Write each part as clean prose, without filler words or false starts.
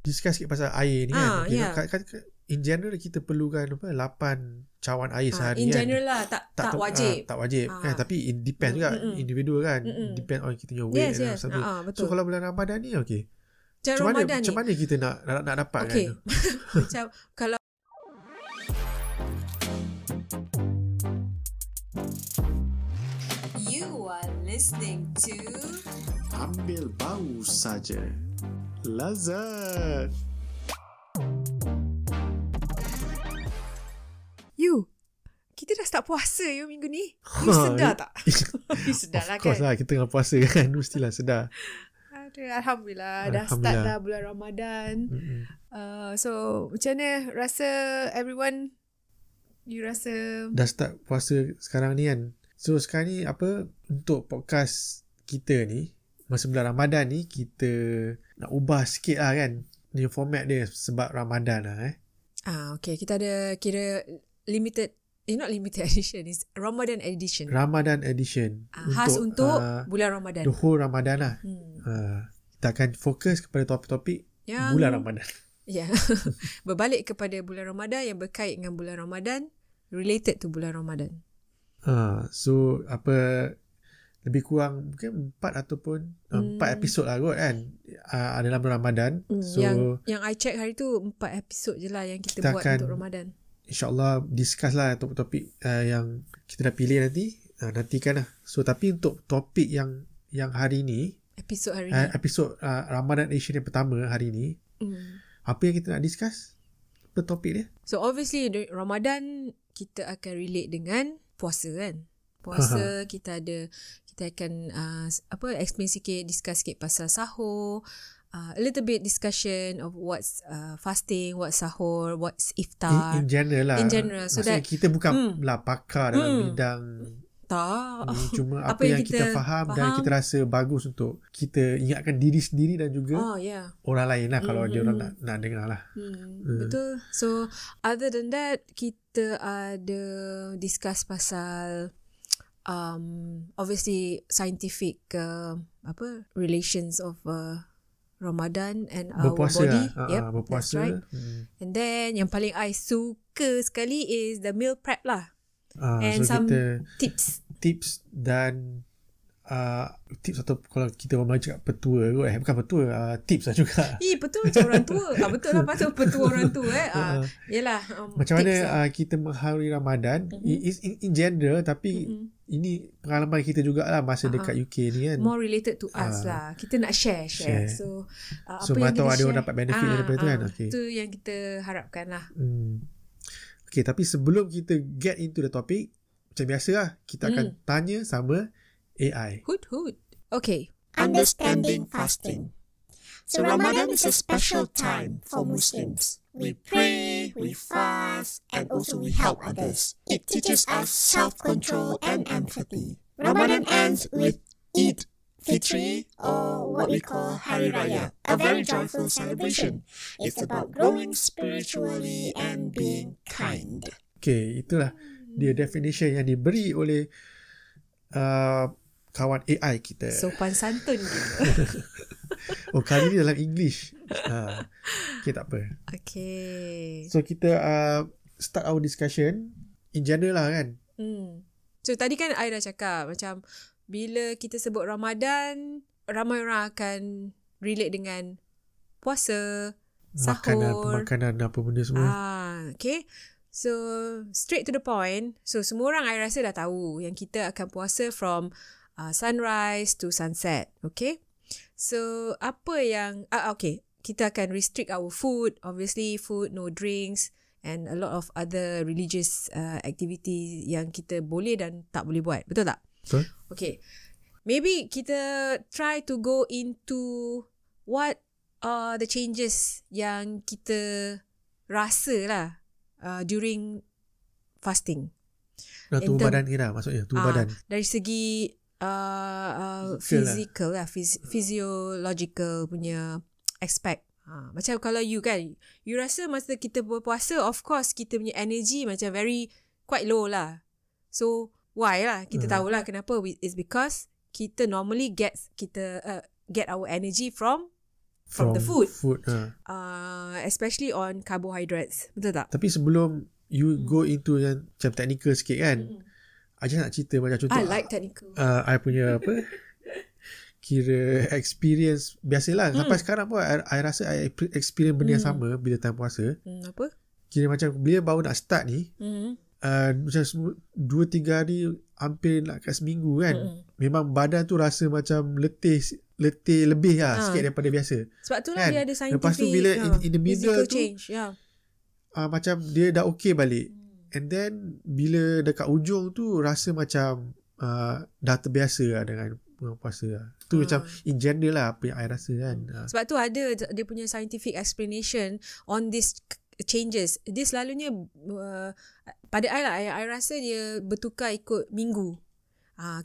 discuss sikit pasal air ni kan. Okay, Yeah. in general kita perlukan 8 cawan air sehari In kan. general lah, tak wajib. Tak wajib kan, tapi it depend juga individu kan. Depend on kita punya weight Yes. something. Betul. So kalau bulan Ramadan ni okay. Macam mana kita nak dapat okay. kan? Macam kalau you are listening to Ambil bau saja. Lazat. kita dah start puasa minggu ni. You sedar tak? You sedar lah kan? Of course lah, kita tengah puasa kan. Mestilah sedar. Alhamdulillah. Dah start dah bulan Ramadan. So macam mana rasa everyone? You rasa dah start puasa sekarang ni kan. So sekarang ni untuk podcast kita ni, masa bulan Ramadan ni kita nak ubah sikit lah kan. Ni format dia sebab Ramadan lah okay, kita ada kira limited, not limited edition, it's Ramadan edition. Ramadan edition. Khas untuk bulan Ramadan. The whole Ramadan lah. Kita akan fokus kepada topik-topik bulan Ramadan. Ya. Berbalik kepada bulan Ramadan yang berkait dengan bulan Ramadan, related to bulan Ramadan. So lebih kurang mungkin 4 ataupun 4 episod lah kot kan dalam bulan Ramadan. So yang I check hari tu 4 episod je lah yang kita buat untuk Ramadan. InsyaAllah discuss lah topik-topik yang kita dah pilih nanti. Nantikan lah. So tapi untuk topik yang hari ni, episod hari ni, episod Ramadan edition yang pertama hari ni, apa yang kita nak discuss? Apa topik dia? So obviously Ramadan kita akan relate dengan puasa kan. Puasa kita akan explain sikit, discuss sikit pasal sahur, a little bit discussion of what's fasting, what's sahur, what's iftar. In general lah. In general. So maksudnya that kita bukan lah pakar dalam bidang tak. Cuma apa yang kita faham dan kita rasa bagus untuk kita ingatkan diri sendiri dan juga orang lain lah kalau dia orang nak dengar lah. Betul. So other than that, kita ada discuss pasal obviously scientific relations of Ramadan and berpuasa our body. Berpuasa. That's right. And then yang paling I suka sekali is the meal prep lah. And so some tips dan tips atau kalau kita orang cakap petua kot bukan petua, tips lah juga. Petua macam orang tua. Betul lah, patut petua orang tua yalah. Macam mana kita mengharui Ramadan in general, tapi ini pengalaman kita jugalah masa dekat UK ni kan. More related to us lah. Kita nak share. So so apa yang tahu kita ada orang dapat benefit daripada tu kan. Itu yang kita harapkan lah. Okay, tapi sebelum kita get into the topic, macam biasa lah, kita akan tanya sama AI. Hoot. Okay. Understanding fasting. So Ramadan is a special time for Muslims. We pray, we fast, and also we help others. It teaches us self-control and empathy. Ramadan ends with Eid Fitri, or what we call Hari Raya, a very joyful celebration. It's about growing spiritually and being kind. Okay, itulah dia definition yang diberi oleh kawan AI kita. Sopan santun kita. Kali ni dalam English. Okay, tak apa. Okay. So kita start our discussion in general lah kan. So tadi kan I dah cakap macam bila kita sebut Ramadan, ramai orang akan relate dengan puasa, sahur, makanan apa benda semua. Okay. So straight to the point. So semua orang I rasa dah tahu yang kita akan puasa from sunrise to sunset. Okay. So apa yang okay, kita akan restrict our food. Obviously food, no drinks, and a lot of other religious activity yang kita boleh dan tak boleh buat. Betul tak? Betul. Okay. Maybe kita try to go into what are the changes yang kita rasa lah during fasting. Tubuh badan kita maksudnya, tubuh badan. Dari segi physical lah, physiological punya aspect. Macam kalau you kan, you rasa masa kita berpuasa, of course kita punya energy macam quite low lah. So why lah? Kita tahulah kenapa. It's because kita normally get our energy from the food. especially on carbohydrates. Betul tak? Tapi sebelum you go into yang macam technical sikit kan, I just nak cerita macam contoh I like technical. I punya apa kira experience biasalah sampai sekarang pun I rasa I experience benda yang sama bila time puasa. Apa? Kira macam bila baru nak start ni, macam 2-3 hari hampir nak kat seminggu kan, memang badan tu rasa macam letih lebih lah sikit daripada biasa. Sebab tu lah kan? dia ada scientific. Lepas tu bila in the middle tu change, macam dia dah okay balik. And then bila dekat ujung tu rasa macam dah terbiasa lah dengan puasa lah. Tu macam in general lah apa yang I rasa kan. Sebab tu ada dia punya scientific explanation on this changes. Dia selalunya pada I lah, I rasa dia bertukar ikut minggu.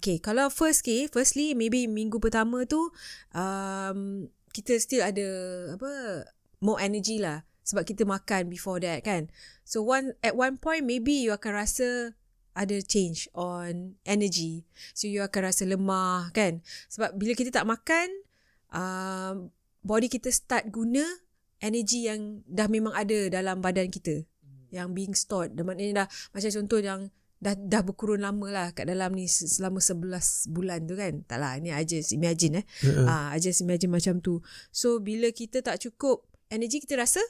Okay, kalau firstly maybe minggu pertama tu kita still ada more energy lah sebab kita makan before that kan. So at one point maybe you akan rasa ada change on energy. So you akan rasa lemah kan. Sebab bila kita tak makan, body kita start guna energy yang dah memang ada dalam badan kita, yang being stored. Maknanya dah macam contoh yang dah berkurun lama lah kat dalam ni selama 11 bulan tu kan. Tak lah, ni I just imagine I just imagine macam tu. So bila kita tak cukup energy, kita rasa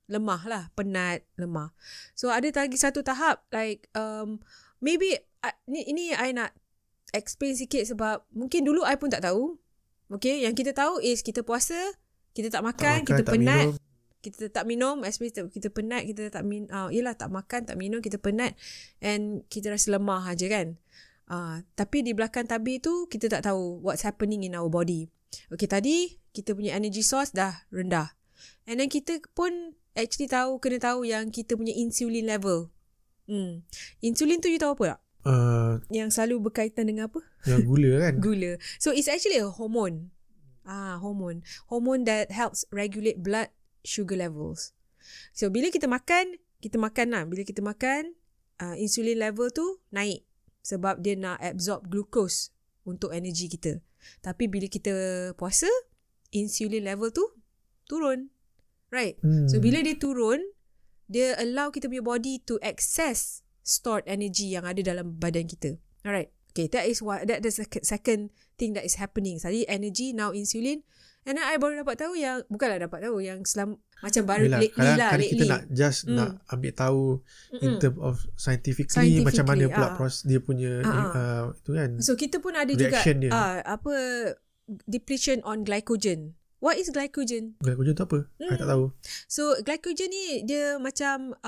lemah lah, penat, lemah. So ada lagi satu tahap like maybe ini I nak explain sikit sebab mungkin dulu I pun tak tahu. Okay, yang kita tahu is kita puasa, kita tak makan, kita penat, kita tak minum, especially kita penat, kita tak tak makan, tak minum, kita penat and kita rasa lemah aja kan. Tapi di belakang tabir tu kita tak tahu what's happening in our body. Okay, tadi kita punya energy source dah rendah. And then kita pun actually kena tahu yang kita punya insulin level. Insulin tu you tahu apa tak? Yang selalu berkaitan dengan apa? Yang gula kan? Gula. So it's actually a hormone. Hormone that helps regulate blood sugar levels. So bila kita makan lah. Bila kita makan, insulin level tu naik sebab dia nak absorb glucose untuk energy kita. Tapi bila kita puasa, insulin level tu turun. Right? So bila dia turun, dia allow kita punya body to access stored energy yang ada dalam badan kita. Alright. Okay, that's the second thing that is happening. Tadi energy, now insulin. And then I baru dapat tahu yang, bukanlah dapat tahu, yang macam baru lately lah. Kita nak just nak ambil tahu in terms of scientifically macam mana pula proses dia punya itu kan. So kita pun ada juga depletion on glycogen. What is glycogen? Glycogen tu apa? I tak tahu. So glycogen ni dia macam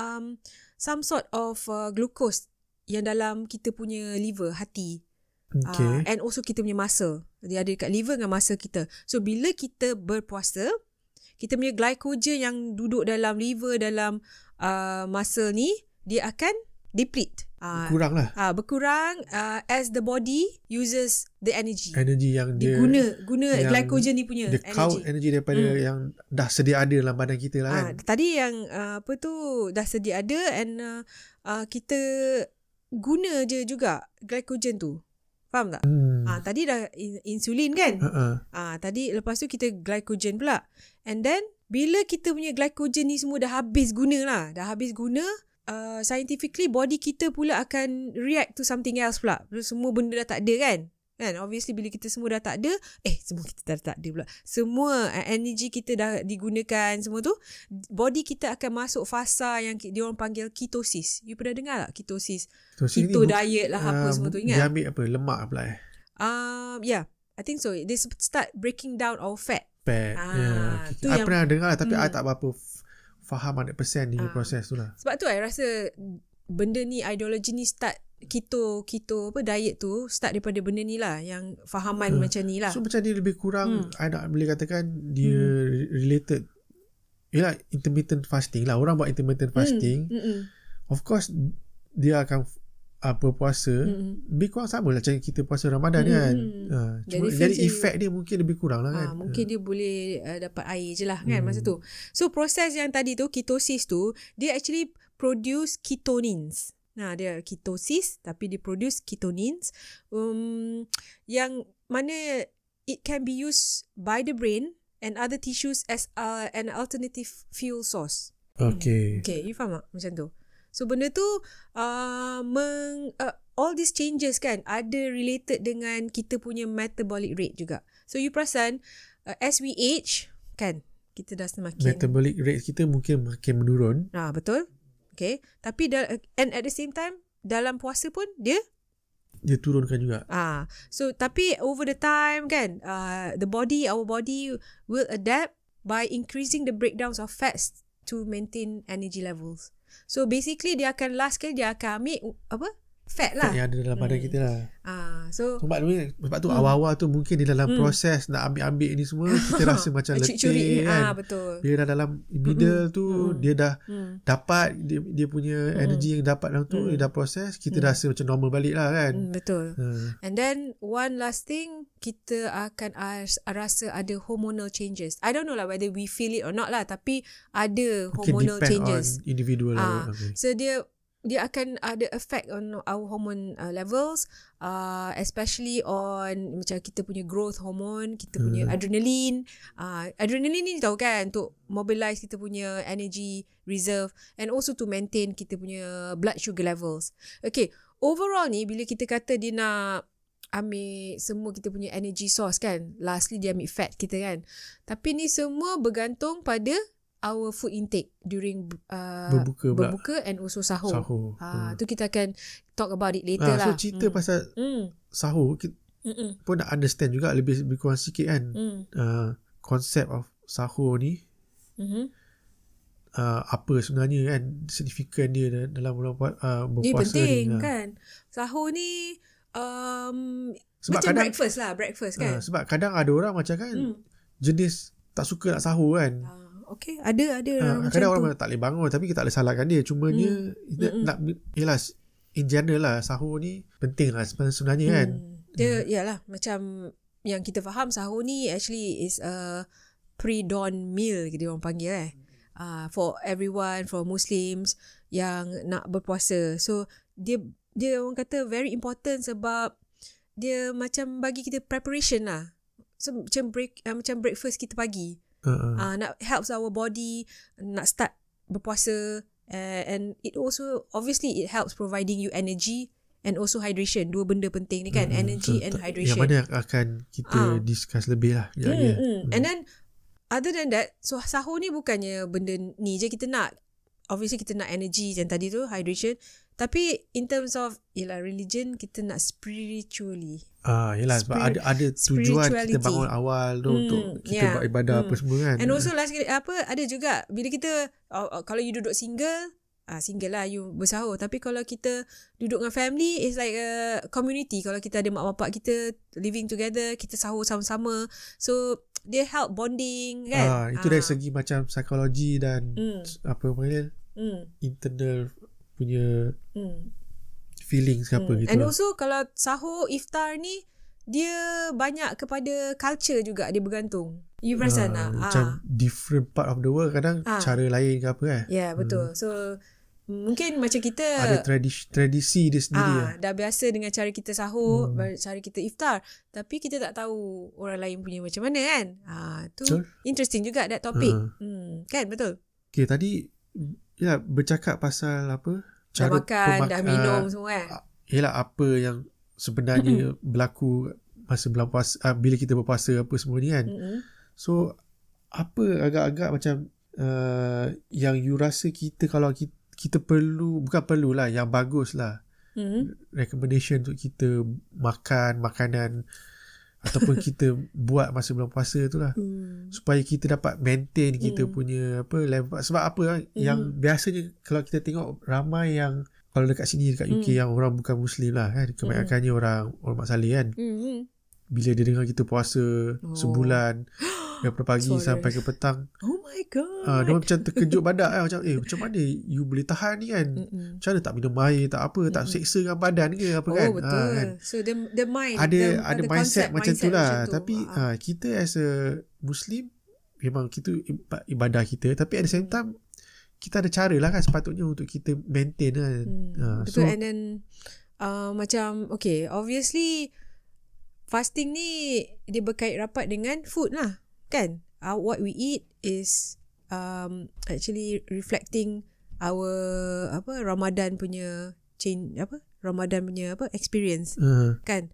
some sort of glucose yang dalam kita punya liver, hati. Okay. And also kita punya muscle. Dia ada dekat liver dengan muscle kita. So bila kita berpuasa, kita punya glycogen yang duduk dalam liver, dalam muscle ni, dia akan deplete. Berkurang lah. Berkurang as the body uses the energy. Energy yang dia guna glycogen ni punya energy. Dia count energy daripada yang dah sedia ada dalam badan kita lah kan. Tadi yang dah sedia ada and kita guna je juga glycogen tu. Faham tak? Tadi dah insulin kan? Tadi lepas tu kita glycogen pula. And then bila kita punya glycogen ni semua dah habis guna, scientifically body kita pula akan react to something else pula. Semua benda dah tak ada kan? Obviously bila kita semua dah tak ada, semua kita dah tak ada pula. Semua energy kita dah digunakan semua tu, body kita akan masuk fasa yang diorang panggil ketosis. You pernah dengar tak ketosis? Keto diet lah apa semua tu, ingat? Dia ambil apa? Lemak pula Yeah, I think so. They start breaking down our fat. I pernah dengar lah, tapi I tak berapa faham 100% ni proses tu lah. Sebab tu I rasa benda ni, ideologi ni start keto diet tu start daripada benda ni lah, yang fahaman macam ni lah. So macam dia lebih kurang I nak boleh katakan dia related, yalah, intermittent fasting lah. Orang buat intermittent fasting, of course dia akan berpuasa lebih kurang sama lah macam kita puasa Ramadan kan. Jadi efek dia mungkin lebih kurang lah kan. Mungkin dia boleh dapat air je lah kan masa tu. So proses yang tadi tu, ketosis tu, dia actually produce ketonins. Dia ketosis tapi dia produce ketonins yang mana it can be used by the brain and other tissues as an alternative fuel source. Okay. Okay, you faham tak macam tu? So benda tu all these changes kan ada related dengan kita punya metabolic rate juga. So you perasan as we age kan, kita dah semakin Metabolic rate kita mungkin makin menurun. betul. Okay, tapi and at the same time dalam puasa pun dia turunkan juga. So tapi over the time kan, our body will adapt by increasing the breakdowns of fats to maintain energy levels. So basically dia akan dia akan ambil fat lah. Fat yang ada dalam badan kita lah. Sebab tu awal-awal tu mungkin di dalam proses nak ambil ni semua kita rasa macam letih kan. Betul. Dia dah dalam middle tu dia dah dapat dia punya energy yang dapat dalam tu dia dah proses, kita rasa macam normal balik lah kan. Betul. And then one last thing, kita akan rasa ada hormonal changes. I don't know lah whether we feel it or not lah, tapi ada hormonal changes. On individual lah. So dia akan ada effect on our hormone levels, especially on macam kita punya growth hormone, kita punya adrenaline. Adrenaline ni tahu kan untuk mobilize kita punya energy reserve and also to maintain kita punya blood sugar levels. Okay, overall ni bila kita kata dia nak ambil semua kita punya energy source kan, lastly dia ambil fat kita kan, tapi ni semua bergantung pada our food intake during berbuka and also sahur. Tu kita akan talk about it later lah. So cerita pasal sahur kita pun nak understand juga lebih kurang sikit kan. Konsep of sahur ni apa sebenarnya kan, signifikan dia dalam bulan berpuasa ni. Penting kan. Sahur ni sebab macam breakfast kan. Sebab kadang ada orang macam kan jenis tak suka nak sahur kan. Okay, ada macam kadang tu. orang tak boleh bangun, tapi kita tak boleh salahkan dia. Cumanya nak yelah, in general lah sahur ni penting lah sebenarnya kan. Dia yalah macam yang kita faham, sahur ni actually is a pre-dawn meal dia orang panggil for everyone, for Muslims yang nak berpuasa. So dia orang kata very important sebab dia macam bagi kita preparation lah. So macam breakfast kita pagi. Nak helps our body nak start berpuasa, and it also obviously it helps providing you energy and also hydration. Dua benda penting ni kan, energy and hydration. Yang mana akan kita discuss lebih lah. And then other than that, so sahur ni bukannya benda ni je kita nak. Obviously kita nak energy yang tadi tu, hydration. Tapi in terms of religion, kita nak spiritually. Yelah sebab ada tujuan kita bangun awal tu untuk kita buat ibadah apa semua kan. And also last kali ada juga bila kita kalau you duduk single lah you bersahur, tapi kalau kita duduk dengan family, it's like a community. Kalau kita ada mak bapak kita living together, kita sahur sama-sama, so dia help bonding kan. Itu dari segi macam psikologi dan apa panggil internal punya feelings ke apa gitu. And also kalau sahur iftar ni dia banyak kepada culture juga, dia bergantung. You perasan tak? Macam different part of the world kadang cara lain ke apa betul. So mungkin macam kita ada tradisi dia sendiri dah biasa dengan cara kita sahur, cara kita iftar, tapi kita tak tahu orang lain punya macam mana kan. Tu interesting juga that topic. Kan betul. Okay, tadi bercakap pasal apa, dah makan, dah minum semua kan. Yelah apa yang sebenarnya berlaku masa bulan puasa, bila kita berpuasa apa semua ni kan. So apa agak-agak macam yang you rasa kita, kalau kita perlu, bukan perlulah, yang bagus lah recommendation untuk kita makan makanan ataupun kita buat masa bulan puasa tu lah, supaya kita dapat maintain kita punya apa level. Sebab apa yang biasanya kalau kita tengok ramai yang kalau dekat sini dekat UK yang orang bukan Muslim lah kan, kebanyakannya orang Mak Saleh kan, bila dia dengar kita puasa sebulan daripada pagi sampai ke petang, oh my god, dia macam terkejut badak macam macam mana you boleh tahan ni kan, macam mana tak minum air, tak apa, tak seksa dengan badan ke apa kan. Betul. So the mind ada mindset macam tu lah. Tapi kita as a Muslim memang kita ibadah kita, tapi at the same time kita ada cara lah kan sepatutnya untuk kita maintain kan. Betul. And then macam okay, obviously fasting ni dia berkait rapat dengan food lah kan. what we eat is actually reflecting our Ramadan punya experience kan.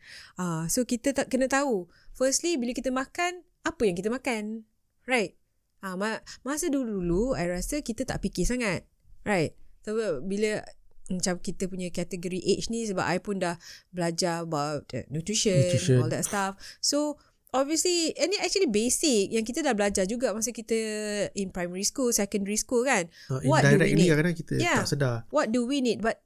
So kita tak kena tahu firstly bila kita makan apa yang kita makan, right? Masa dulu I rasa kita tak fikir sangat, right? So bila macam kita punya kategori age ni, sebab I pun dah belajar about nutrition, all that stuff. So obviously, and it actually basic yang kita dah belajar juga masa kita in primary school, secondary school kan. What do we need? Kadang-kadang kita tak sedar. What do we need? But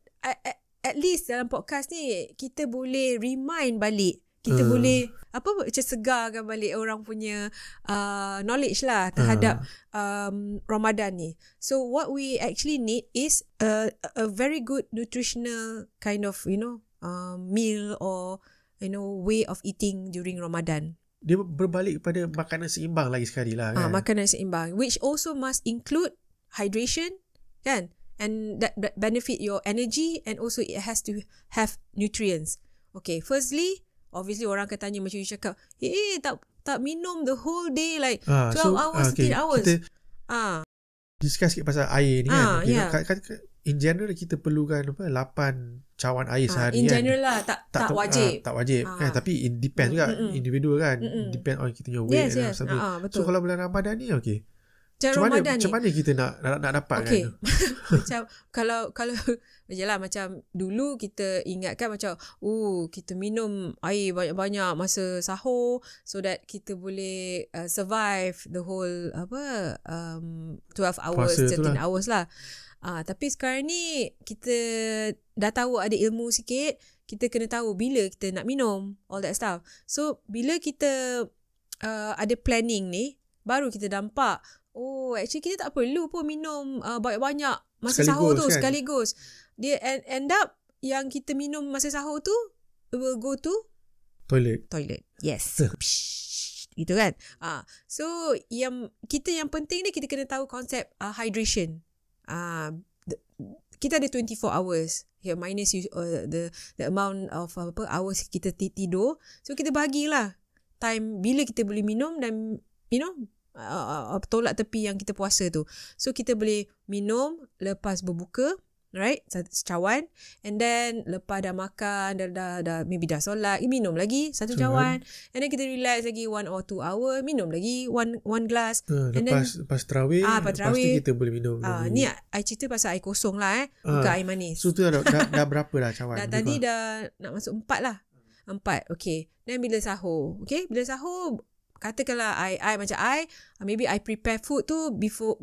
at least dalam podcast ni kita boleh remind balik. Kita boleh macam segarkan balik orang punya knowledge lah terhadap Ramadan ni. So what we actually need is a very good nutritional kind of meal or way of eating during Ramadan. Dia berbalik kepada makanan seimbang lagi sekali lah kan. Makanan seimbang, which also must include hydration kan, and that benefit your energy, and also it has to have nutrients. Okay, firstly, obviously orang akan tanya macam you cakap, tak minum the whole day like 12 hours, 13 hours. Kita discuss sikit pasal air ni kan. In general kita perlukan 8 cawan air sehari in kan. general lah, tak wajib. Tak wajib kan, tapi it depends juga individual kan. Depend on kita punya weight yes. So kalau bulan Ramadan ni okay. Macam mana kita nak dapat okay. kan? Macam kalau jelah macam dulu kita ingatkan macam kita minum air banyak-banyak masa sahur so that kita boleh survive the whole 12 hours, 13 hours lah. Tapi sekarang ni kita dah tahu, ada ilmu sikit, kita kena tahu bila kita nak minum, all that stuff. So bila kita ada planning ni, baru kita nampak actually kita tak perlu pun minum banyak-banyak masa sahur tu sekaligus. Dia end up yang kita minum masa sahur tu will go to toilet. Yes. Gitu kan. So yang penting ni kita kena tahu konsep hydration. Kita ada 24 hours here, minus the amount of hours kita tidur. So kita bagilah time bila kita boleh minum dan tolak tepi yang kita puasa tu. So kita boleh minum lepas berbuka, right, secawan, and then lepas dah makan, dah maybe dah solat, minum lagi satu cawan, and then kita relax lagi 1 or 2 hour, minum lagi one glass. Lepas tarawih, lepas tu kita boleh minum. Ni I cerita pasal air kosong lah, bukan air manis. So tu dah berapa dah cawan? Tadi dah nak masuk 4 lah. 4, okay. Then bila sahur, katakanlah I macam maybe I prepare food tu before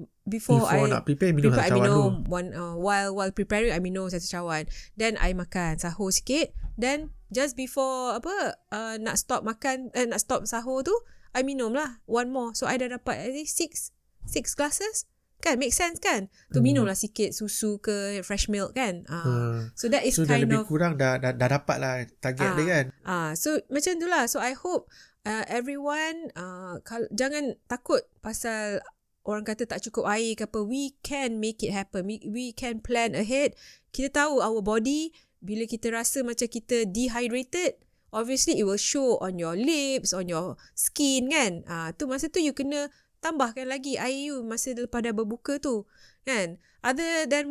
I nak prepare, minum satu cawan dulu. While preparing I minum satu cawan. Then I makan sahur sikit. Then just before nak stop makan, nak stop sahur tu, I minum lah one more. So I dah dapat at least 6 glasses. Kan, make sense kan? Tu minum lah sikit susu ke fresh milk kan. So that is so kind of, dah lebih kurang dah dapat lah target dia kan. So macam tu lah. So I hope everyone jangan takut pasal orang kata tak cukup air ke apa. We can make it happen. We can plan ahead. Kita tahu our body, bila kita rasa macam kita dehydrated, obviously it will show on your lips, on your skin kan. Tu masa tu you kena tambahkan lagi air you masa lepas dah berbuka tu kan. Other than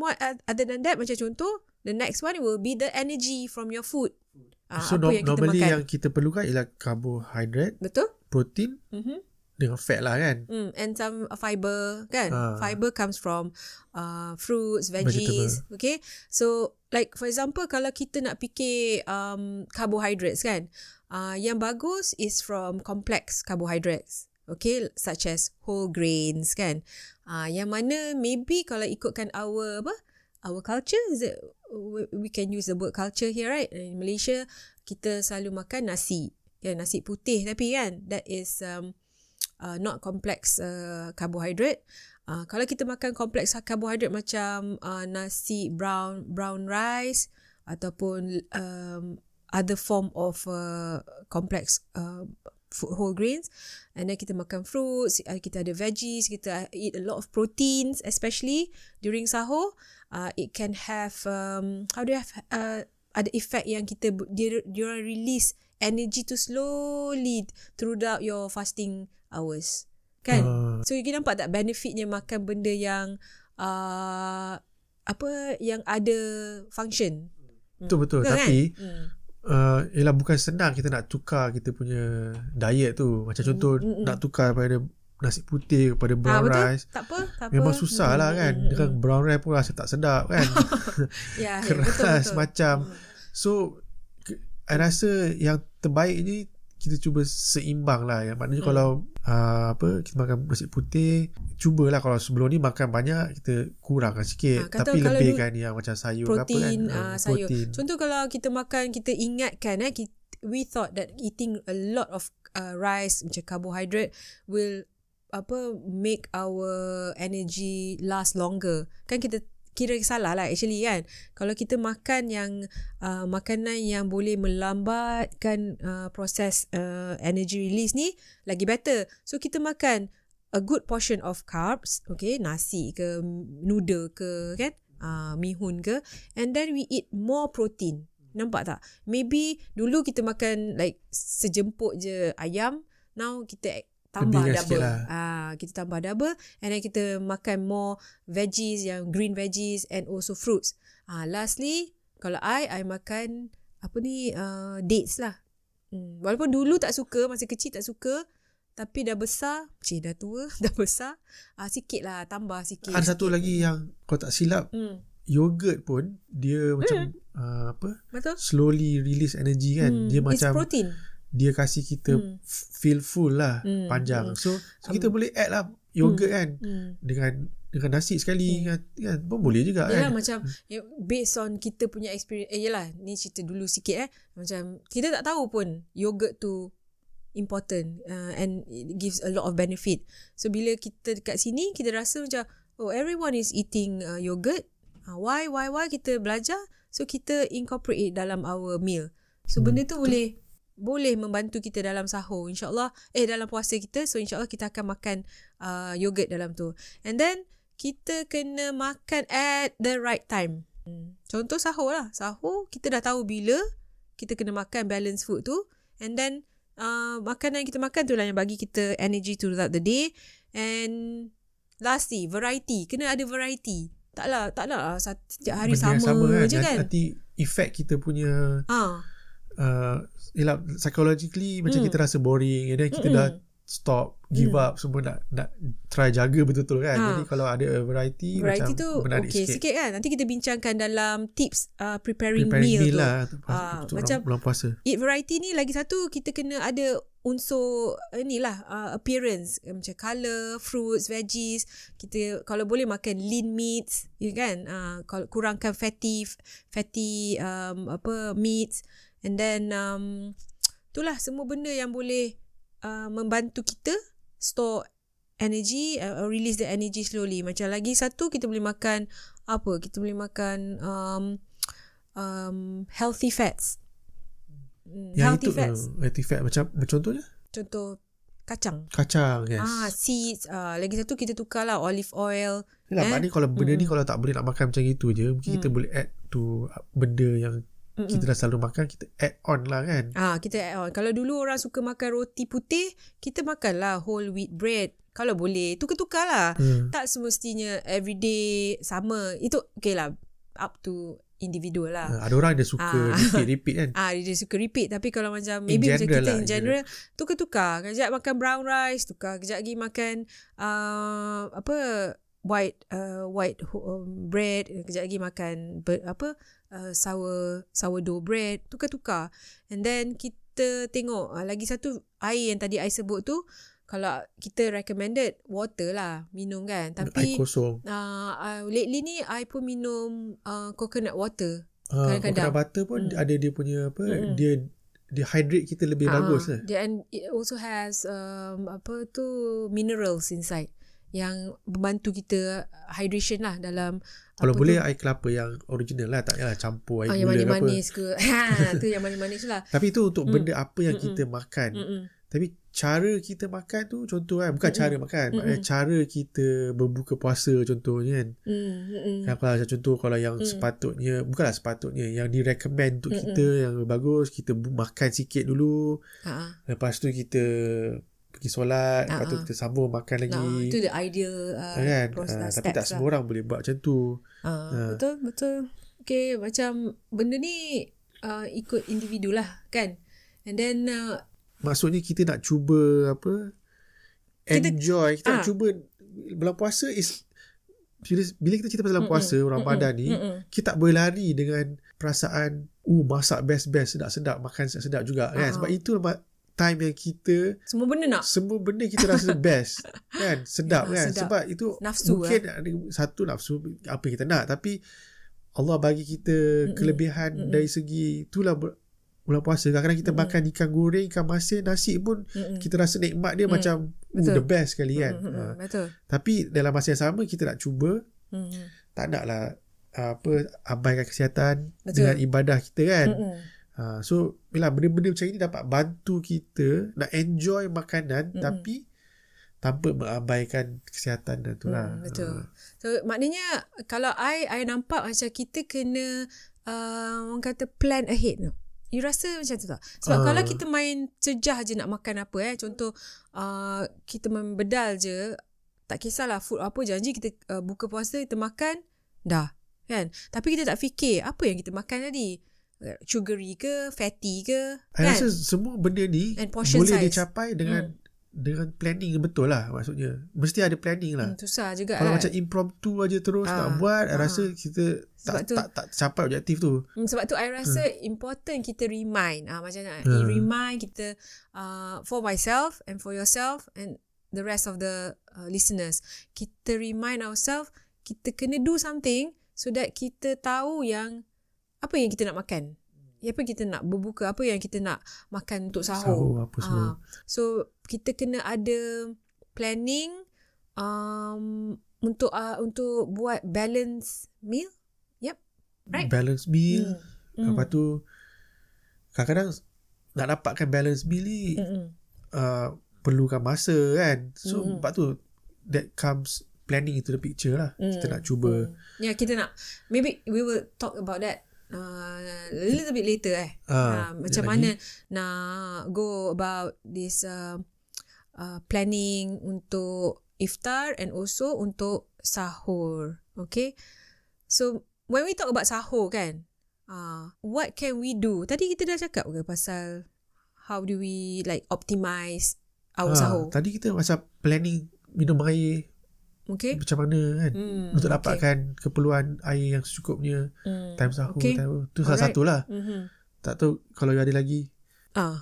that, macam contoh, the next one will be the energy from your food. So normally yang kita perlukan ialah karbohidrat, betul, protein, dengan fat lah kan. And some fiber kan. Fiber comes from fruits, veggies. Okay. So like for example, kalau kita nak fikir carbohydrates kan, yang bagus is from complex carbohydrates. Okay, such as whole grains kan. Yang mana maybe kalau ikutkan our culture, is it, we can use the word culture here, right? In Malaysia, kita selalu makan nasi. Nasi putih tapi kan, that is not complex carbohydrate. Kalau kita makan complex carbohydrate macam nasi brown rice ataupun other form of complex whole grains, and then kita makan fruits, kita ada veggies, kita eat a lot of proteins, especially during sahur. It can have ada effect yang dia release energy tu slowly throughout your fasting hours. kan. So you nampak tak benefitnya makan benda yang yang ada function. Betul. Tapi ialah bukan senang kita nak tukar kita punya diet tu. Macam contoh nak tukar pada nasi putih kepada brown rice. Tak apa. Memang susah lah kan. Dengan brown rice pun rasa tak sedap kan. Keras betul. Macam. So I rasa yang terbaik ni kita cuba seimbang lah. Yang maknanya kalau kita makan nasi putih, cubalah kalau sebelum ni makan banyak, kita kurangkan sikit. Tapi lebihkan yang macam sayur protein, ke apa kan. sayur. Protein. Contoh kalau kita makan, kita ingatkan we thought that eating a lot of rice macam carbohydrate will make our energy last longer. Kan kita kira salah lah actually kan. Kalau kita makan yang makanan yang boleh melambatkan proses energy release ni, lagi better. So kita makan a good portion of carbs, okay, nasi ke, noodle ke kan, mihun ke, and then we eat more protein. Nampak tak? Maybe dulu kita makan like sejemput je ayam, now kita tambah double. Kita tambah double, and then kita makan more veggies, yang green veggies and also fruits. Lastly, kalau I makan dates lah. Walaupun dulu tak suka, masa kecil tak suka, tapi dah besar, dah tua, dah besar, sikit lah, tambah sikit. Ada satu lagi yang kau tak silap, yogurt pun dia macam slowly release energy kan. Dia it's macam protein. Dia kasih kita feel full lah panjang. So kita boleh add lah yogurt kan dengan nasi sekali kan pun boleh juga. Yalah, kan macam based on kita punya experience. Yelah, ni cerita dulu sikit macam kita tak tahu pun yogurt tu important and it gives a lot of benefit. So bila kita dekat sini, kita rasa macam everyone is eating yogurt. Why kita belajar, so kita incorporate dalam our meal. So benda tu boleh membantu kita dalam sahur, insyaAllah, dalam puasa kita. So insyaAllah kita akan makan yogurt dalam tu. And then kita kena makan at the right time. Contoh sahur lah. Sahur kita dah tahu bila kita kena makan balance food tu. And then makanan yang kita makan tu lah yang bagi kita energy throughout the day. And lastly, variety. Kena ada variety. Taklah setiap hari sama je kan. Nanti effect kita punya psychologically macam kita rasa boring, and then kita dah stop, give up, semua nak try jaga betul-betul kan. Jadi kalau ada variety macam tu menarik sikit kan. Nanti kita bincangkan dalam tips preparing meal tu lah, macam bulan puasa. Eat variety ni lagi satu, kita kena ada unsur appearance, macam colour, fruits, veggies. Kita kalau boleh makan lean meats, kan, kalau kurangkan fatty meats. And then itulah semua benda yang boleh membantu kita store energy, release the energy slowly. Macam lagi satu, kita boleh makan kita boleh makan healthy fats. Healthy fat macam contohnya? Contoh kacang, yes. Seeds. Lagi satu kita tukarlah olive oil. Maknanya kalau benda ni kalau tak boleh nak makan macam itu je, mungkin kita boleh add tu benda yang kita dah selalu makan, kita add on lah kan. Kita add on. Kalau dulu orang suka makan roti putih, kita makanlah whole wheat bread. Kalau boleh, tukar-tukar lah. Tak semestinya everyday sama. Itu okay lah, up to individual lah. Ada orang dia suka repeat kan. Dia suka repeat. Tapi kalau macam maybe macam kita in general, tukar-tukar. Kejap makan brown rice, tukar. Kejap lagi makan white bread. Kejap lagi makan sourdough bread. Tukar-tukar. And then kita tengok lagi satu, air yang tadi I sebut tu, kalau kita recommended water lah minum kan. Tapi air kosong. Lately ni I pun minum coconut water. Coconut butter pun ada dia punya dia hydrate kita lebih bagus lah. And it also has minerals inside yang membantu kita hydration lah dalam. Kalau boleh air kelapa yang original lah, tak payahlah campur air gula yang manis-manis ke. Tu yang manis-manis lah. Tapi tu untuk benda apa yang kita makan. Tapi cara kita makan tu contoh kan, bukan cara makan, cara kita berbuka puasa contohnya kan. Kalau contoh kalau yang bukanlah sepatutnya, yang direkomend untuk kita yang bagus, kita makan sikit dulu. Lepas tu kita pergi solat, lepas tu kita sambung makan lagi. Itu the ideal Kan? Tapi tak steps semua orang boleh buat macam tu. Betul. Okay, macam benda ni ikut individu lah kan. And then maksudnya kita nak cuba enjoy, kita nak cuba bulan puasa is bila kita cerita pasal bulan puasa Ramadan ni, kita tak boleh lari dengan perasaan masak best-best, sedap-sedap, makan sedap-sedap juga kan. Sebab itu time yang kita semua benda kita rasa best kan, sedap kan. Sedap. Sebab itu nafsu mungkin ada satu nafsu apa yang kita nak, tapi Allah bagi kita kelebihan dari segi itulah bulan puasa. Kadang-kadang kita makan ikan goreng, ikan masin, nasi pun kita rasa nikmat dia macam the best sekali kan. Betul. Tapi dalam masa yang sama kita nak cuba tak naklah abaikan kesihatan dengan ibadah kita kan. So bila benda-benda macam ini dapat bantu kita nak enjoy makanan tapi tanpa mengabaikan kesihatan dan tu lah. Betul. So maknanya kalau I nampak macam kita kena orang kata plan ahead tu. You rasa macam tu tak? Sebab kalau kita main cejah je nak makan apa contoh kita membedal je, tak kisahlah food apa, janji kita buka puasa kita makan dah kan. Tapi kita tak fikir apa yang kita makan tadi, sugary ke, fatty ke kan? I rasa semua benda ni boleh dicapai dengan planning betul lah. Maksudnya mesti ada planning lah. Susah juga kalau macam impromptu aja terus nak buat, I rasa kita tak capai objektif tu. Sebab tu I rasa important kita remind macam nak remind kita for myself and for yourself and the rest of the listeners. Kita remind ourselves kita kena do something so that kita tahu yang apa yang kita nak makan, apa kita nak berbuka, apa yang kita nak makan untuk sahur apa semua. So kita kena ada planning untuk buat balance meal. Yep, right. Balance meal. Lepas tu kadang-kadang nak dapatkan balance meal ni perlukan masa kan. So lepas tu that comes planning into the picture lah. Kita nak cuba. Kita nak, maybe we will talk about that a little bit later macam mana nak go about this planning untuk iftar and also untuk sahur. Okay, so when we talk about sahur kan, what can we do? Tadi kita dah cakap ke pasal how do we like optimize our sahur? Tadi kita macam planning minum air macam mana kan, untuk dapatkan keperluan air yang secukupnya time sahur. Tu salah satu lah. Tak tahu kalau ada lagi.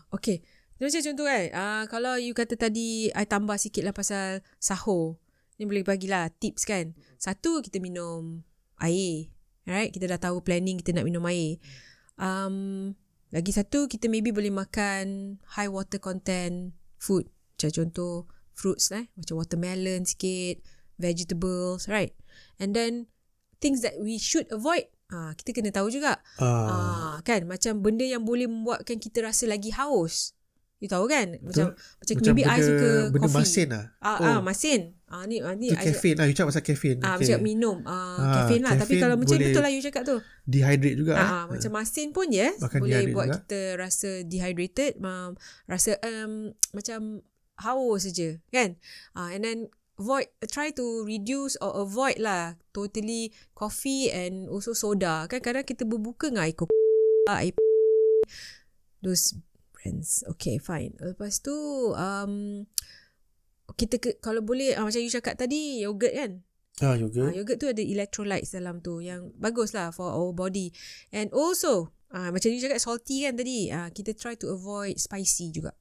Okay, macam contoh kan, kalau you kata tadi I tambah sikit lah pasal sahur ni, boleh bagilah tips kan. Satu, kita minum air, right? Kita dah tahu planning kita nak minum air. Lagi satu, kita maybe boleh makan high water content food, macam contoh fruits macam watermelon sikit, vegetables, right? And then things that we should avoid, kita kena tahu juga. Kan, macam benda yang boleh membuatkan kita rasa lagi haus. You tahu kan? Macam maybe I suka benda coffee. masin lah. Masin. Ni tu caffeine lah. You cakap pasal caffeine. Macam minum caffeine lah. Tapi kalau macam betul lah you cakap tu, dehydrate juga. Macam masin pun boleh buat juga kita rasa dehydrated, rasa macam haus saja kan. And then try to reduce or avoid lah totally coffee and also soda. Kan kadang kita berbuka dengan air air those brands. Okay, fine. Lepas tu kita kalau boleh macam you cakap tadi, yogurt kan. Yogurt tu ada electrolytes dalam tu yang bagus lah for our body. And also macam you cakap salty kan tadi, kita try to avoid spicy juga.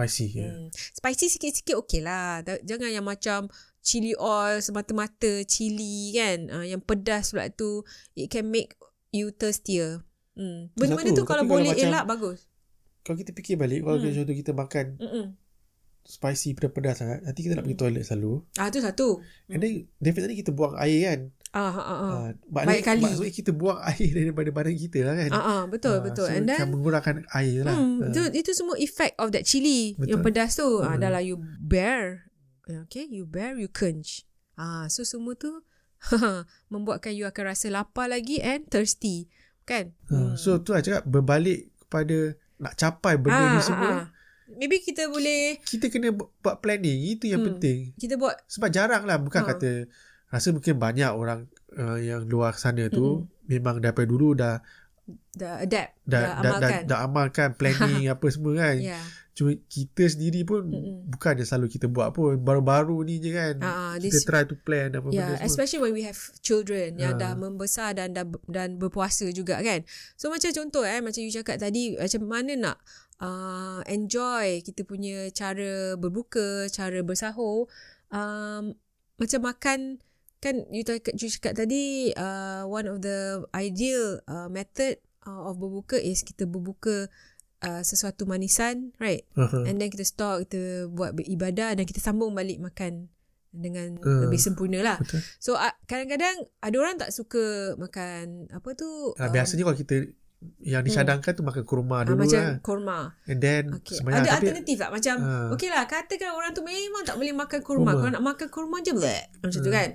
Spicy sikit-sikit okey lah. Jangan yang macam chili oil semata-mata, chili kan, yang pedas pula tu, it can make you thirstier. Benda-benda tu kalau boleh elak bagus. Kalau kita fikir balik, kalau contoh kita makan spicy, pedas sangat, nanti kita nak pergi toilet selalu. Tu satu. And then definitely kita buang air kan. Baik kali. Maksudnya kita buang air daripada badan kita lah kan. Betul. So And then akan mengurangkan air lah. Itu semua effect of that chili. Betul. Yang pedas tu. Dah lah you bear. Okay, you bear, you quench. So semua tu membuatkan you akan rasa lapar lagi and thirsty. Kan? So tu lah cakap, berbalik kepada nak capai benda ni semua. maybe kita boleh Kita kena buat planning. Itu yang penting. kita buat Sebab jarang lah. Bukan kata, rasa mungkin banyak orang yang luar sana tu memang daripada dulu dah adapt, dah amalkan planning apa semua kan. Yeah. Cuma kita sendiri pun bukan ada selalu kita buat pun. Baru-baru ni je kan. Kita try to plan apa benda semua. Especially when we have children yang dah membesar dan berpuasa juga kan. So macam contoh macam you cakap tadi, macam mana nak enjoy kita punya cara berbuka, cara bersahur. Macam makan kan, you cakap tadi one of the ideal method of berbuka is kita berbuka sesuatu manisan, right? And then kita stop, kita buat beribadah dan kita sambung balik makan dengan lebih sempurna lah. Betul. So kadang-kadang ada orang tak suka makan apa tu, biasanya kalau kita yang dicadangkan tu makan kurma dulu macam lah. kurma. And then semayang. Ada alternatif tak? Macam okey lah, katakan orang tu memang tak boleh makan kurma. Kalau nak makan kurma je macam tu kan.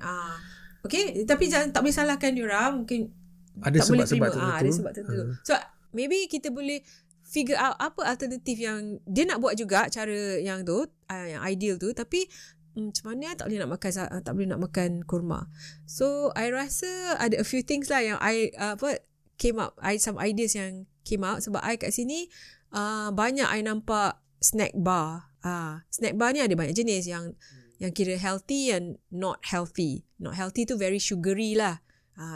Okay, tapi tak boleh salahkan diorang. Mungkin ada tak boleh sebab-sebab terima. Ada sebab tertentu. So maybe kita boleh figure out apa alternatif yang dia nak buat juga, cara yang tu, yang ideal tu, tapi macam mana tak boleh nak makan kurma. So I rasa ada a few things lah yang came up, some ideas yang came out. Sebab I kat sini banyak I nampak snack bar. Snack bar ni ada banyak jenis, yang kira healthy and not healthy. Not healthy tu very sugary lah.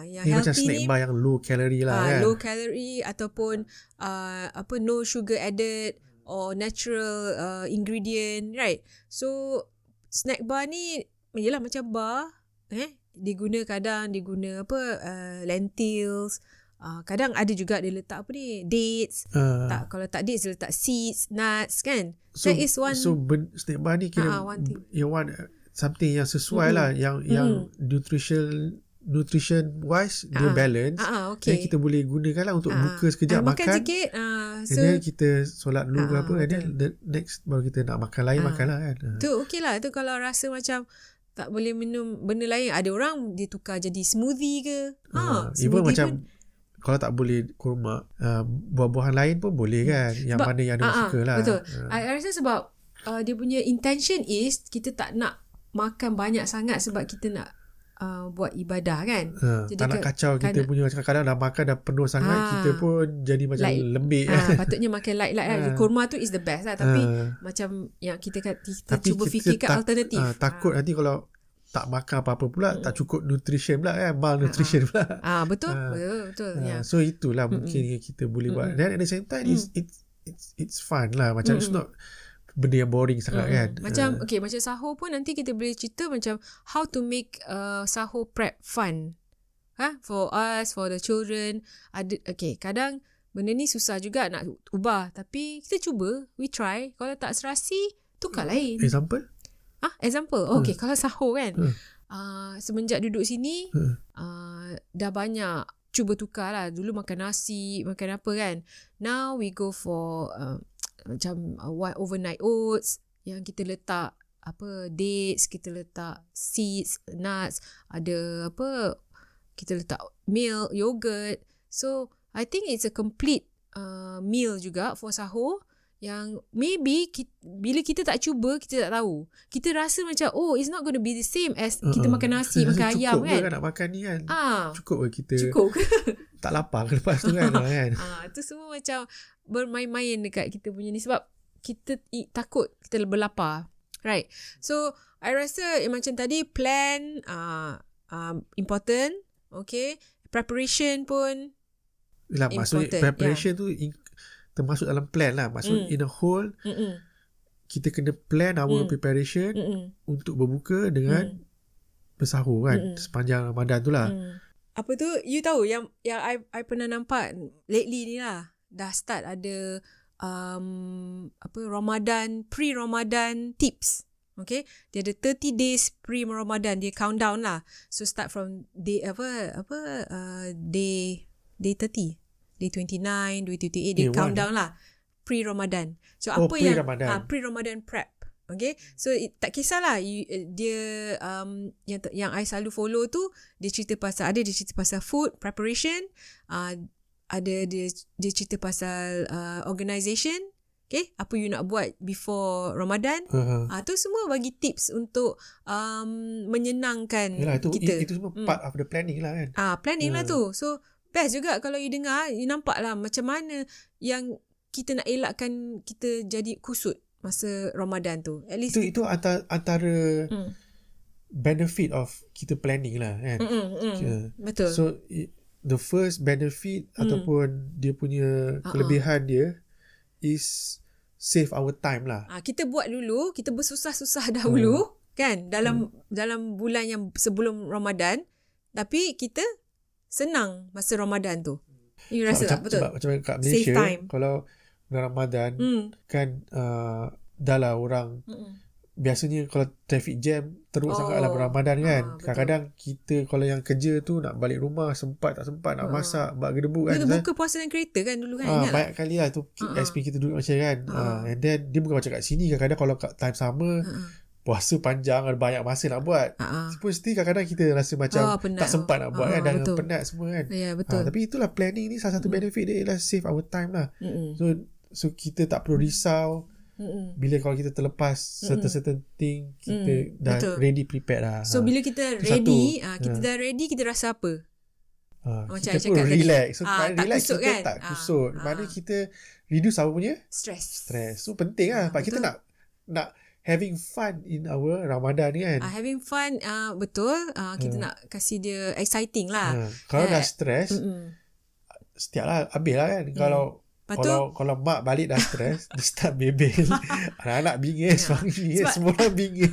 Yang healthy macam snack bar yang low calorie lah kan. Low calorie ataupun no sugar added or natural ingredient, right? So snack bar ni yalah macam bar, kadang diguna lentils. Kadang ada juga dia letak apa ni, dates. Kalau tak dates dia letak seeds, nuts kan. So, that is one. So snack bar ni kira you want something yang sesuai lah, yang nutrition wise dia balance. Okay. Dan kita boleh gunakan lah untuk buka sekejap, makan sikit. And then kita solat dulu apa, and then the next baru kita nak makan lain, makan lah kan. Tu okey lah. Tu kalau rasa macam tak boleh minum benda lain, ada orang dia tukar jadi smoothie ke. Even macam kalau tak boleh kurma, buah-buahan lain pun boleh kan, yang mana yang dia suka lah. Betul. I rasa sebab dia punya intention is kita tak nak makan banyak sangat sebab kita nak buat ibadah kan. Jadi tak nak kacau kita punya, kadang-kadang dah makan dah penuh sangat, kita pun jadi macam lembik. Patutnya makan light lah. Kurma tu is the best lah, tapi macam yang kita cuba fikirkan alternatif. Takut nanti kalau tak makan apa-apa pula, tak cukup nutrition pula kan, malnutrition pula. Betul. Yeah. So itulah mungkin yang kita boleh buat. Dan at the same time it's fun lah. Macam it's not benda yang boring sangat kan. Macam macam sahur pun nanti kita boleh cerita macam how to make sahur prep fun. For us, for the children. Kadang benda ni susah juga nak ubah, tapi kita cuba, we try. Kalau tak serasi, tukar lain. Example? Okay, kalau sahur kan. Semenjak duduk sini dah banyak cuba tukar lah. Dulu makan nasi, makan apa kan. Now we go for macam overnight oats yang kita letak dates, kita letak seeds, nuts, ada kita letak milk, yogurt. So I think it's a complete meal juga for sahur, yang maybe bila kita tak cuba, kita tak tahu. Kita rasa macam it's not going to be the same as kita makan nasi, makan ayam kan. Cukup ke nak makan ni kan. Cukup ke kita. Cukup ke? Tak lapar ke lepas tu kan. Tu semua macam bermain-main dekat kita punya ni, sebab kita takut kita berlapar, right? So I rasa macam tadi, plan important. Okay, preparation pun maksudnya preparation tu termasuk dalam plan lah. Maksud in a whole, kita kena plan our preparation untuk berbuka dengan bersahur kan, sepanjang Ramadan tu lah. Apa tu, you tahu yang I pernah nampak lately ni lah, dah start ada Ramadan, pre-Ramadan tips. Okay, dia ada 30 days pre-Ramadan, dia countdown lah. So start from day day 30, day 29, day 28, dia countdown lah, pre-Ramadan. So apa yang pre-Ramadan prep. Okay, so tak kisahlah dia yang I selalu follow tu, dia cerita pasal food preparation, ada dia cerita pasal organisation, Okay, apa you nak buat before Ramadan. Tu semua bagi tips untuk menyenangkan Yalah, kita. Itu semua part of the planning lah kan. Planning lah tu. So best juga kalau you dengar, you nampak lah macam mana yang kita nak elakkan kita jadi kusut masa Ramadan tu. At least itu antara benefit of kita planning lah kan. Betul. So the first benefit ataupun dia punya kelebihan dia is save our time lah. Kita buat dulu, kita bersusah-susah dahulu kan dalam bulan yang sebelum Ramadan, tapi kita senang masa Ramadan tu. You rasa tak betul? Sebab macam kat Malaysia, kalau bulan Ramadan kan dah lah orang biasanya kalau traffic jam teruk sangat dalam Ramadan kan. Kadang-kadang kita kalau yang kerja tu nak balik rumah sempat tak sempat nak masak, bak gedebu kan. Kita buka puasa dalam kereta kan dulu kan. Banyak kali lah tu experience kita duduk macam kan. And then dia bukan macam kat sini, kadang-kadang kalau kat time sama puasa panjang ada banyak masa nak buat. Pun still kadang-kadang kita rasa macam tak sempat nak buat kan, dan penat semua kan. Ya, betul. Tapi itulah planning ni salah satu benefit dia ialah save our time lah. So kita tak perlu risau bila kalau kita terlepas certain thing, kita dah ready prepared lah. So bila kita ready, kita dah ready, kita rasa apa? Kita pun relax. So relax kusut kita kan? tak kusut. Mana kita reduce apa punya? Stress. So penting lah. Kita nak having fun in our Ramadan ni kan. Having fun, betul. Kita nak kasih dia exciting lah. Kalau dah stress, setiap lah habis lah kan. Kalau mak balik dah stres, dia start bebel. Anak-anak bingis, semua orang bingis.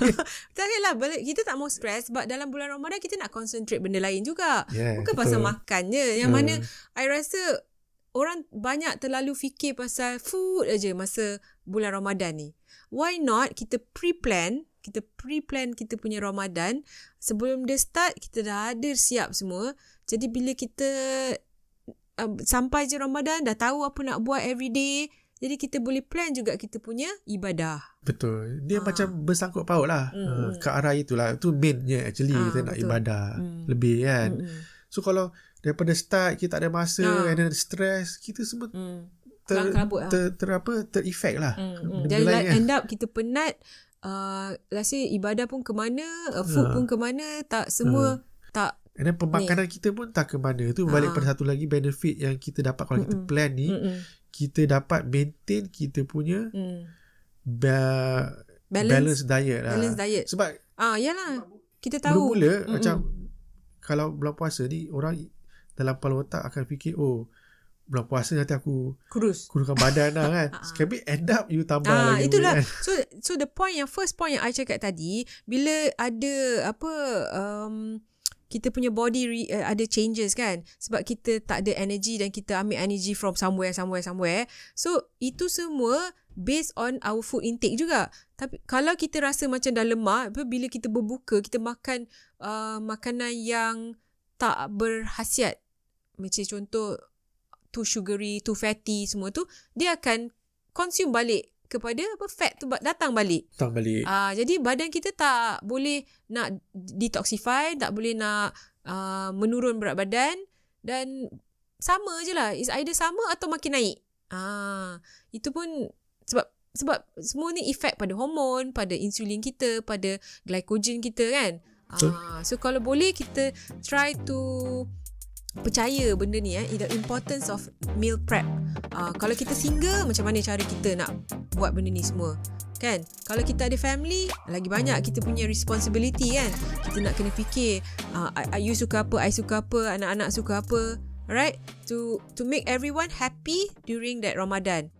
Tak lah, kita tak mau stres sebab dalam bulan Ramadan kita nak concentrate benda lain juga. Bukan betul. Pasal makannya. Yang mana I rasa orang banyak terlalu fikir pasal food aja masa bulan Ramadan ni. Why not kita pre-plan kita punya Ramadan. Sebelum dia start, kita dah ada siap semua. Jadi bila kita sampai je Ramadan, dah tahu apa nak buat every day. Jadi kita boleh plan juga kita punya ibadah. Betul. Dia macam bersangkut paut lah. Ke arah itulah. Itu mainnya actually kita nak ibadah lebih kan. So kalau daripada start kita tak ada masa and then stress, kita semua ter-effect lah. Jadi end up kita penat. Let's say ibadah pun ke mana, food pun ke mana, tak semua tak. And then pemakanan kita pun tak ke mana. Itu balik pada satu lagi benefit yang kita dapat kalau kita plan ni. Kita dapat maintain kita punya balance diet lah. Balance diet. Sebab yalah, kita tahu mula-mula macam kalau bulan puasa ni orang dalam kepala otak akan fikir bulan puasa nanti aku kuruskan badan lah kan. Sekali end up you tambah lagi. Itulah. Kan? So the first point yang I cakap tadi, bila ada kita punya body ada changes kan, sebab kita tak ada energy dan kita ambil energy from somewhere. So itu semua based on our food intake juga. Tapi kalau kita rasa macam dah lemah, bila kita berbuka, kita makan makanan yang tak berkhasiat, macam contoh too sugary, too fatty, semua tu dia akan consume balik kepada fat tu datang balik. Jadi badan kita tak boleh nak detoxify, tak boleh nak menurun berat badan, dan sama je lah. It's either sama atau makin naik. Itu pun sebab semua ni efek pada hormon, pada insulin kita, pada glycogen kita kan. So kalau boleh kita try to percaya benda ni the importance of meal prep. Kalau kita single, macam mana cara kita nak buat benda ni semua kan. Kalau kita ada family, lagi banyak kita punya responsibility kan. Kita nak kena fikir you suka apa, I suka apa, anak-anak suka apa. Alright, to make everyone happy during that Ramadan.